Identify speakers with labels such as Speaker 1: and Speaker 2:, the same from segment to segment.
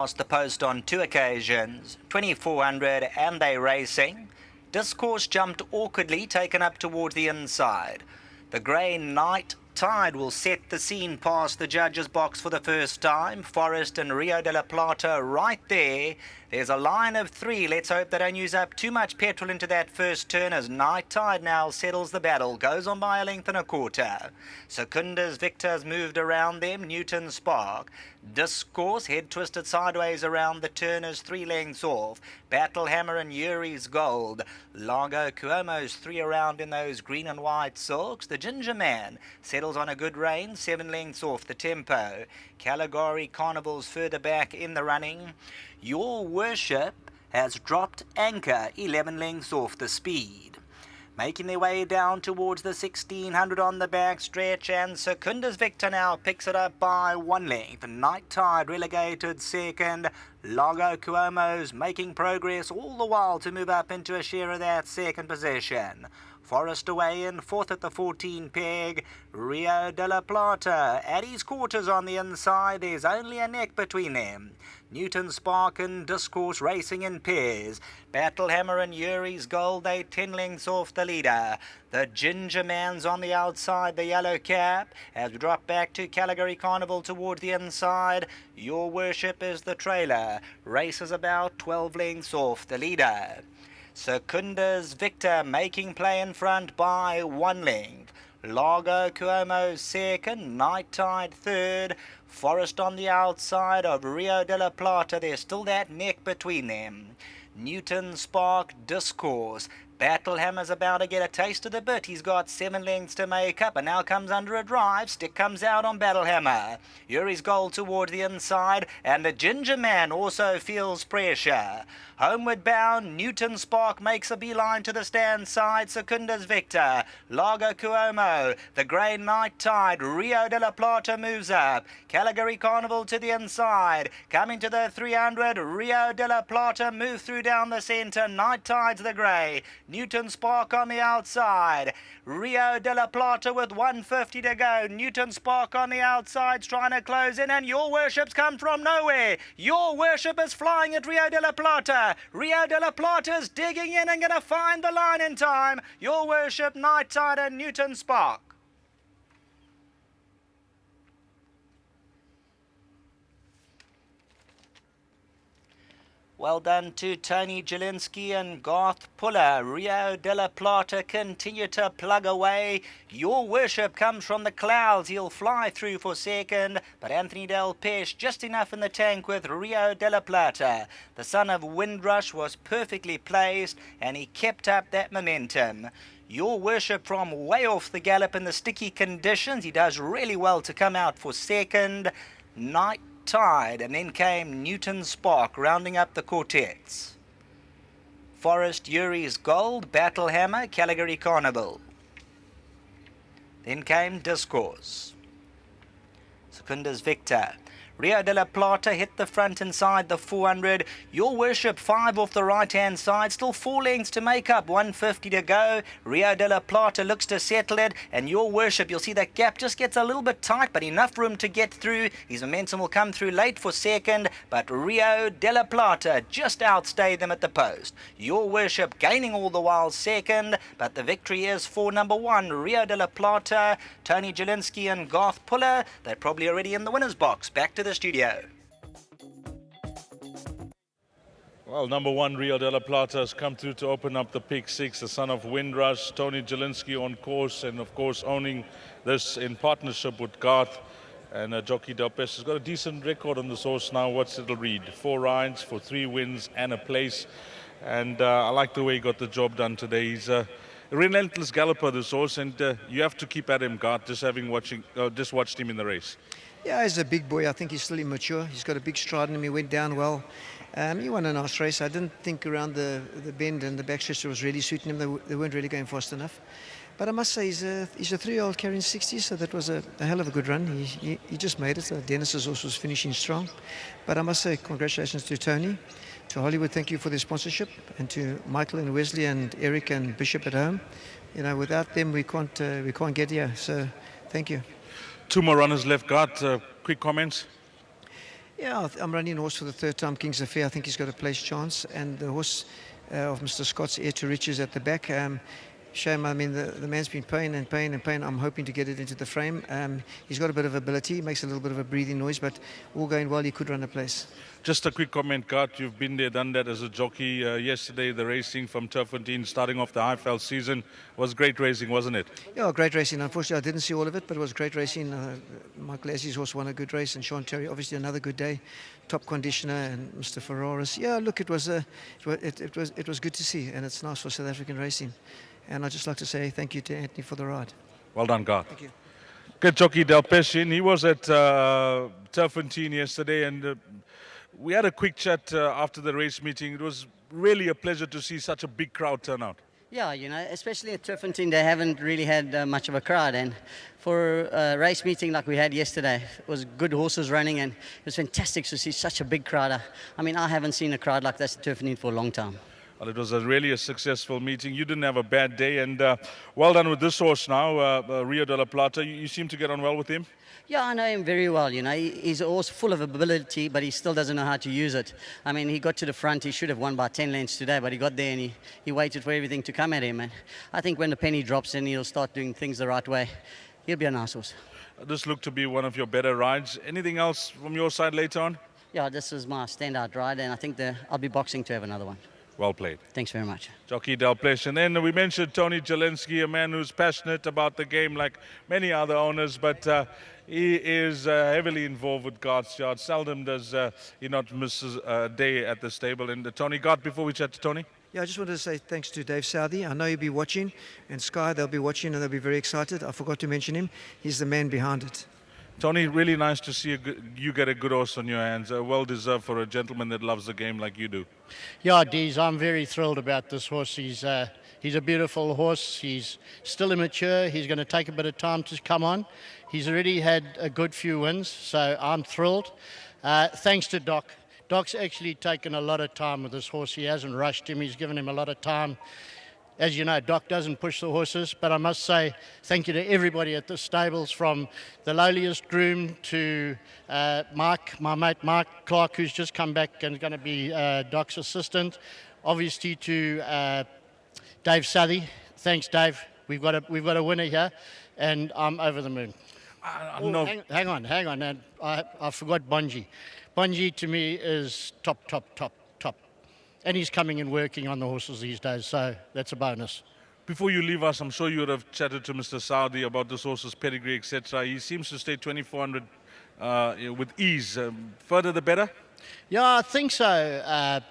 Speaker 1: Past the post on 2 occasions, 2400 and they racing. Discourse jumped awkwardly, taken up towards the inside. The grey Night Tide will set the scene past the judges' box for the first time. Forest and Rio de la Plata right there. There's a line of 3. Let's hope they don't use up too much petrol into that first turn as Night Tide now settles the battle. Goes on by a length and a quarter. Secunda's Victor's moved around them. Newton Spark. Discourse head twisted sideways around the turn is 3 lengths off. Battle Hammer and Yuri's Gold. Largo Cuomo's 3 around in those green and white silks. The Ginger Man settles on a good rein, 7 lengths off the tempo. Caligari Carnival's further back in the running. Your Worship has dropped anchor, 11 lengths off the speed. Making their way down towards the 1600 on the back stretch, and Secunda's Victor now picks it up by 1 length. Night Tide relegated second. Largo Cuomo's making progress all the while to move up into a share of that second position. Forest away in fourth at the 14 peg. Rio de la Plata at his quarters on the inside. There's only a neck between them. Newton Spark and Discourse racing in pairs. Battle Hammer and Yuri's Gold, they 10 lengths off the leader. The Ginger Man's on the outside, the yellow cap. As we drop back to Caligari Carnival toward the inside. Your Worship is the trailer. Race is about 12 lengths off the leader. Secunda's Victor making play in front by 1 length. Largo Cuomo second, Night Tide third. Forest on the outside of Rio de la Plata. There's still that neck between them. Newton Spark, Discourse. Battle Hammer's about to get a taste of the bit. He's got 7 lengths to make up and now comes under a drive. Stick comes out on Battle Hammer. Yuri's Gold toward the inside and the Ginger Man also feels pressure. Homeward bound, Newton Spark makes a beeline to the stand side. Secunda's Victor. Largo Cuomo. The grey Night Tide. Rio de la Plata moves up. Caligari Carnival to the inside. Coming to the 300. Rio de la Plata move through down the centre. Night Tide's the grey. Newton Spark on the outside. Rio de la Plata with 150 to go. Newton Spark on the outside trying to close in, and Your Worship's come from nowhere. Your Worship is flying at Rio de la Plata. Rio de la Plata's digging in and going to find the line in time. Your Worship, Night Tide and Newton Spark. Well done to Tony Jelinski and Garth Puller. Rio de la Plata continue to plug away. Your Worship comes from the clouds. He'll fly through for second. But Anthony Del Pesh just enough in the tank with Rio de la Plata. The son of Windrush was perfectly placed and he kept up that momentum. Your Worship from way off the gallop in the sticky conditions. He does really well to come out for second. Night Tide, and then came Newton Spark rounding up the quartets. Forest, Yuri's Gold, Battle Hammer, Caligari Carnival. Then came Discourse. Secunda's Victor. Rio de la Plata hit the front inside the 400. Your Worship 5 off the right-hand side. Still 4 lengths to make up. 150 to go. Rio de la Plata looks to settle it. And Your Worship, you'll see that gap just gets a little bit tight, but enough room to get through. His momentum will come through late for second. But Rio de la Plata just outstayed them at the post. Your Worship gaining all the while second. But the victory is for number 1, Rio de la Plata. Tony Jelinski and Garth Puller. They're probably already in the winner's box. Back to the studio.
Speaker 2: Well, number 1, Rio de la Plata has come through to open up the pick 6. The son of Windrush, Tony Jelinski on course, and of course owning this in partnership with Garth and Jockey Delpes. Has got a decent record on this horse now. What's it'll read? 4 rides for 3 wins and a place. And I like the way he got the job done today. He's a relentless galloper, this horse, and you have to keep at him, Garth, just watched him in the race.
Speaker 3: Yeah, he's a big boy. I think he's still immature. He's got a big stride in him. He went down well. He won a nice race. I didn't think around the bend and the backstretch was really suiting him. They weren't really going fast enough. But I must say, he's a 3-year-old carrying 60, so that was a hell of a good run. He just made it. Dennis's horse was finishing strong. But I must say, congratulations to Tony, to Hollywood, thank you for their sponsorship, and to Michael and Wesley and Eric and Bishop at home. You know, without them, we can't get here. So, thank you.
Speaker 2: 2 more runners left, Garth. Quick comments?
Speaker 3: Yeah, I'm running a horse for the third time, King's Affair. I think he's got a place chance. And the horse of Mr. Scott's Heir to Riches at the back. Shame, I mean, the man's been pain and pain and pain. I'm hoping to get it into the frame. He's got a bit of ability. He makes a little bit of a breathing noise, but all going well, he could run a place.
Speaker 2: Just a quick comment, Gart. You've been there, done that as a jockey. Yesterday, the racing from Turffontein, starting off the Highveld season, was great racing, wasn't it?
Speaker 3: Yeah, great racing. Unfortunately, I didn't see all of it, but it was great racing. Michael Lassie's horse won a good race, and Sean Terry, obviously another good day. Top conditioner, and Mr. Ferraris. Yeah, look, it was good to see, and it's nice for South African racing. And I'd just like to say thank you to Anthony for the ride.
Speaker 2: Well done, Gart.
Speaker 3: Thank you.
Speaker 2: Good jockey Del Peshin. He was at Turffontein yesterday, and we had a quick chat after the race meeting. It was really a pleasure to see such a big crowd turn out.
Speaker 4: Yeah, you know, especially at Turffontein, they haven't really had much of a crowd. And for a race meeting like we had yesterday, it was good horses running, and it was fantastic to see such a big crowd. I mean, I haven't seen a crowd like this at Turffontein for a long time.
Speaker 2: Well, it was really a successful meeting. You didn't have a bad day, and well done with this horse now, Rio de la Plata. You seem to get on well with him?
Speaker 4: Yeah, I know him very well. You know, he's a horse full of ability, but he still doesn't know how to use it. I mean, he got to the front. He should have won by 10 lengths today, but he got there and he waited for everything to come at him. And I think when the penny drops in, he'll start doing things the right way. He'll be a nice horse.
Speaker 2: This looked to be one of your better rides. Anything else from your side later on?
Speaker 4: Yeah, this is my standout ride, and I think I'll be boxing to have another one.
Speaker 2: Well played.
Speaker 4: Thanks very much.
Speaker 2: Jockey Del Plesh. And then we mentioned Tony Jelinski, a man who's passionate about the game like many other owners, but he is heavily involved with Gart's Yard. Seldom does he not miss a day at the stable. And Tony, Gart, before we chat to Tony?
Speaker 3: Yeah, I just wanted to say thanks to Dave Southey. I know you'll be watching, and Sky, they'll be watching, and they'll be very excited. I forgot to mention him. He's the man behind it.
Speaker 2: Tony, really nice to see you get a good horse on your hands. Well deserved for a gentleman that loves the game like you do.
Speaker 5: Yeah, Dees, I'm very thrilled about this horse. He's a beautiful horse. He's still immature. He's going to take a bit of time to come on. He's already had a good few wins, so I'm thrilled. Thanks to Doc. Doc's actually taken a lot of time with this horse. He hasn't rushed him. He's given him a lot of time. As you know, Doc doesn't push the horses, but I must say thank you to everybody at the stables, from the lowliest groom to Mike, my mate Mark Clark, who's just come back and is going to be Doc's assistant. Obviously to Dave Southey. Thanks, Dave. We've got a winner here, and I'm over the moon.
Speaker 2: No.
Speaker 5: Hang on. And I forgot Bonji. Bonji to me is top. And he's coming and working on the horses these days, so that's a bonus.
Speaker 2: Before you leave us, I'm sure you would have chatted to Mr. Saudi about this horse's pedigree, etc. He seems to stay 2400 with ease. Further the better?
Speaker 5: Yeah, I think so.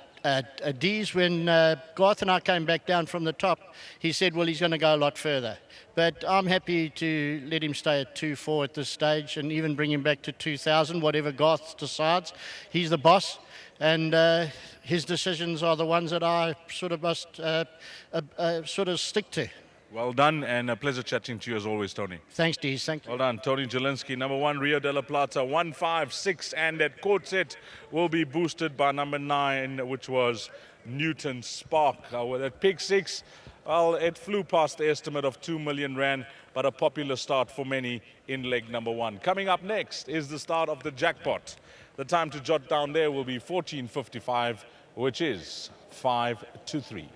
Speaker 5: Dees, when Garth and I came back down from the top, he said, well, he's going to go a lot further. But I'm happy to let him stay at 2-4 at this stage, and even bring him back to 2000, whatever Garth decides. He's the boss. And his decisions are the ones that I sort of must sort of stick to.
Speaker 2: Well done, and a pleasure chatting to you as always, Tony.
Speaker 5: Thanks, Dees. Thank you.
Speaker 2: Well done, Tony Jelinski. Number 1, Rio de la Plata, 156, and that court set will be boosted by number 9, which was Newton Spark. With that pick 6, well, it flew past the estimate of 2 million rand, but a popular start for many in leg number 1. Coming up next is the start of the jackpot. The time to jot down there will be 14:55, which is 5 to 3.